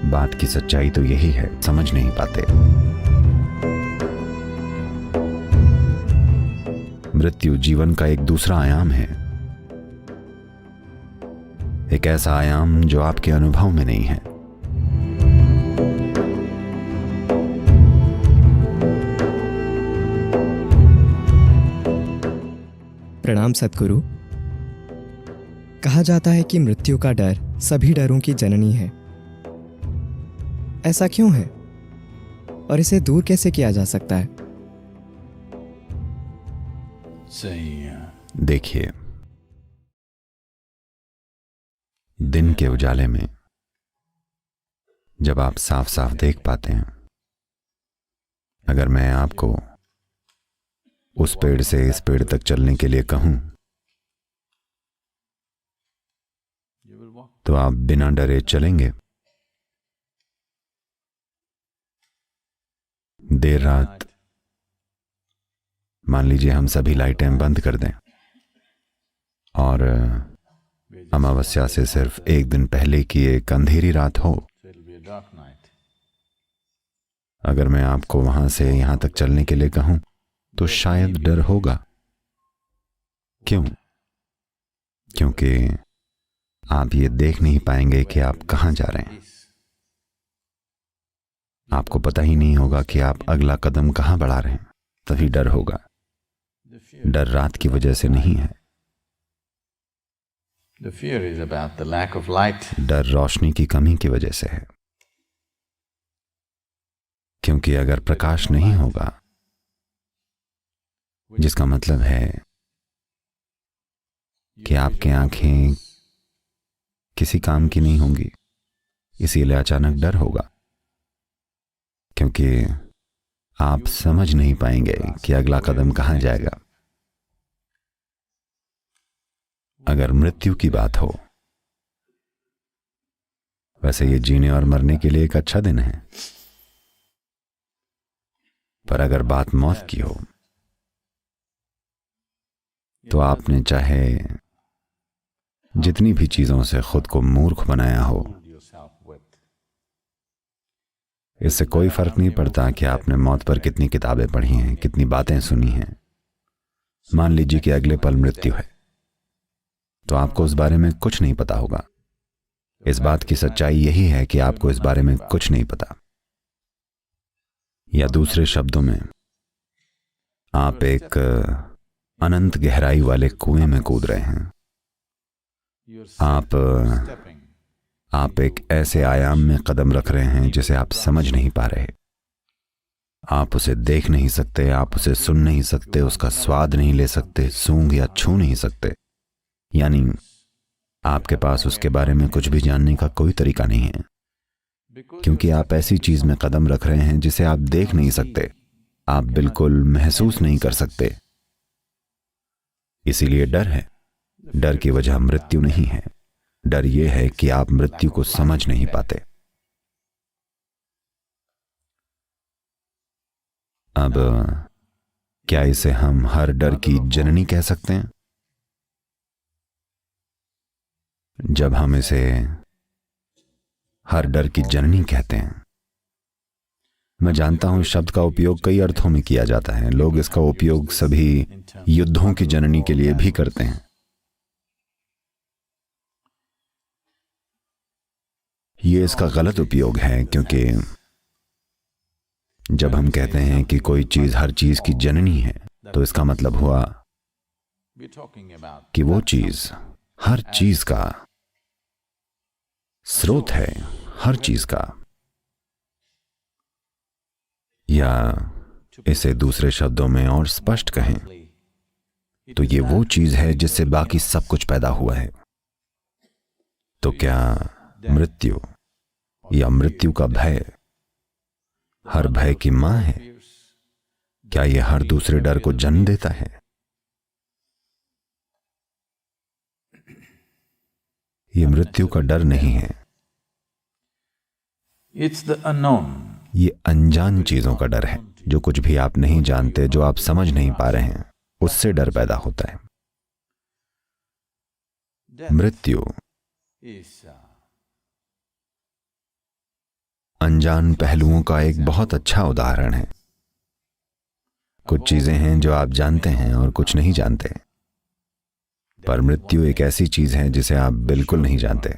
बात की सच्चाई तो यही है, समझ नहीं पाते। मृत्यु जीवन का एक दूसरा आयाम है, एक ऐसा आयाम जो आपके अनुभव में नहीं है। प्रणाम सद्गुरु। कहा जाता है कि मृत्यु का डर सभी डरों की जननी है। ऐसा क्यों है और इसे दूर कैसे किया जा सकता है? सही है। देखिए, दिन के उजाले में जब आप साफ साफ देख पाते हैं, अगर मैं आपको उस पेड़ से इस पेड़ तक चलने के लिए कहूं तो आप बिना डरे चलेंगे। देर रात मान लीजिए हम सभी लाइटें बंद कर दें और अमावस्या से सिर्फ एक दिन पहले की एक अंधेरी रात हो, अगर मैं आपको वहां से यहां तक चलने के लिए कहूं तो शायद डर होगा। क्यों? क्योंकि आप ये देख नहीं पाएंगे कि आप कहां जा रहे हैं। आपको पता ही नहीं होगा कि आप अगला कदम कहां बढ़ा रहे हैं, तभी डर होगा। डर रात की वजह से नहीं है। डर रोशनी की कमी की वजह से है। क्योंकि अगर प्रकाश नहीं होगा, जिसका मतलब है कि आपकी आंखें किसी काम की नहीं होंगी, इसीलिए अचानक डर होगा। क्योंकि आप समझ नहीं पाएंगे कि अगला कदम कहां जाएगा। अगर मृत्यु की बात हो, वैसे ये जीने और मरने के लिए एक अच्छा दिन है, पर अगर बात मौत की हो तो आपने चाहे जितनी भी चीजों से खुद को मूर्ख बनाया हो, इससे कोई फर्क नहीं पड़ता कि आपने मौत पर कितनी किताबें पढ़ी हैं, कितनी बातें सुनी हैं। मान लीजिए कि अगले पल मृत्यु है, तो आपको उस बारे में कुछ नहीं पता होगा। इस बात की सच्चाई यही है कि आपको इस बारे में कुछ नहीं पता। या दूसरे शब्दों में, आप एक अनंत गहराई वाले कुएं में कूद रहे हैं। आप एक ऐसे आयाम में कदम रख रहे हैं जिसे आप समझ नहीं पा रहे। आप उसे देख नहीं सकते, आप उसे सुन नहीं सकते, उसका स्वाद नहीं ले सकते, सूंघ या छू नहीं सकते। यानी आपके पास उसके बारे में कुछ भी जानने का कोई तरीका नहीं है, क्योंकि आप ऐसी चीज में कदम रख रहे हैं जिसे आप देख नहीं सकते, आप बिल्कुल महसूस नहीं कर सकते। इसीलिए डर है। डर की वजह मृत्यु नहीं है। डर यह है कि आप मृत्यु को समझ नहीं पाते। अब क्या इसे हम हर डर की जननी कह सकते हैं? जब हम इसे हर डर की जननी कहते हैं, मैं जानता हूं शब्द का उपयोग कई अर्थों में किया जाता है। लोग इसका उपयोग सभी युद्धों की जननी के लिए भी करते हैं। ये इसका गलत उपयोग है, क्योंकि जब हम कहते हैं कि कोई चीज हर चीज की जननी है, तो इसका मतलब हुआ कि वो चीज हर चीज का स्रोत है, हर चीज का। या इसे दूसरे शब्दों में और स्पष्ट कहें तो ये वो चीज है जिससे बाकी सब कुछ पैदा हुआ है। तो क्या मृत्यु या मृत्यु का भय हर भय की मां है? क्या यह हर दूसरे डर को जन्म देता है? यह मृत्यु का डर नहीं है, ये अनजान चीजों का डर है। जो कुछ भी आप नहीं जानते, जो आप समझ नहीं पा रहे हैं, उससे डर पैदा होता है। मृत्यु अनजान पहलुओं का एक बहुत अच्छा उदाहरण है। कुछ चीजें हैं जो आप जानते हैं और कुछ नहीं जानते, पर मृत्यु एक ऐसी चीज है जिसे आप बिल्कुल नहीं जानते।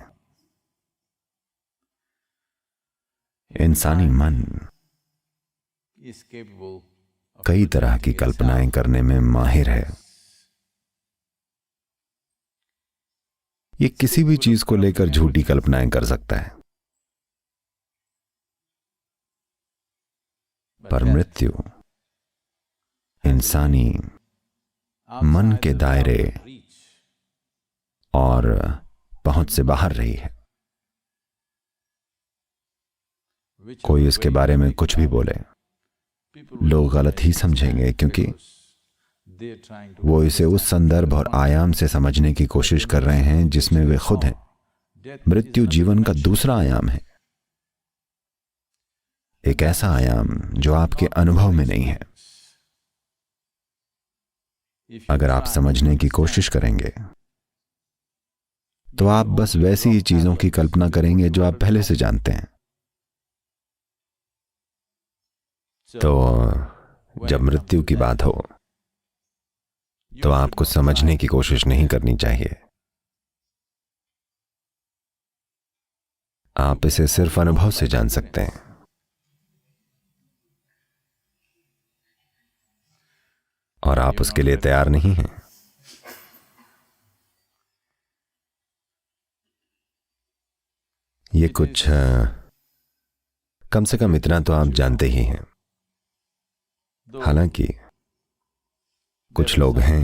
इंसानी मन is capable of कई तरह की कल्पनाएं करने में माहिर है। ये किसी भी चीज को लेकर झूठी कल्पनाएं कर सकता है, पर मृत्यु इंसानी मन के दायरे और पहुंच से बाहर रही है। कोई इसके बारे में कुछ भी बोले, लोग गलत ही समझेंगे, क्योंकि वो इसे उस संदर्भ और आयाम से समझने की कोशिश कर रहे हैं जिसमें वे खुद हैं। मृत्यु जीवन का दूसरा आयाम है, एक ऐसा आयाम जो आपके अनुभव में नहीं है। अगर आप समझने की कोशिश करेंगे तो आप बस वैसी ही चीजों की कल्पना करेंगे जो आप पहले से जानते हैं। तो जब मृत्यु की बात हो तो आपको समझने की कोशिश नहीं करनी चाहिए। आप इसे सिर्फ अनुभव से जान सकते हैं। और आप उसके लिए तैयार नहीं हैं। ये कुछ कम से कम इतना तो आप जानते ही हैं। हालांकि कुछ लोग हैं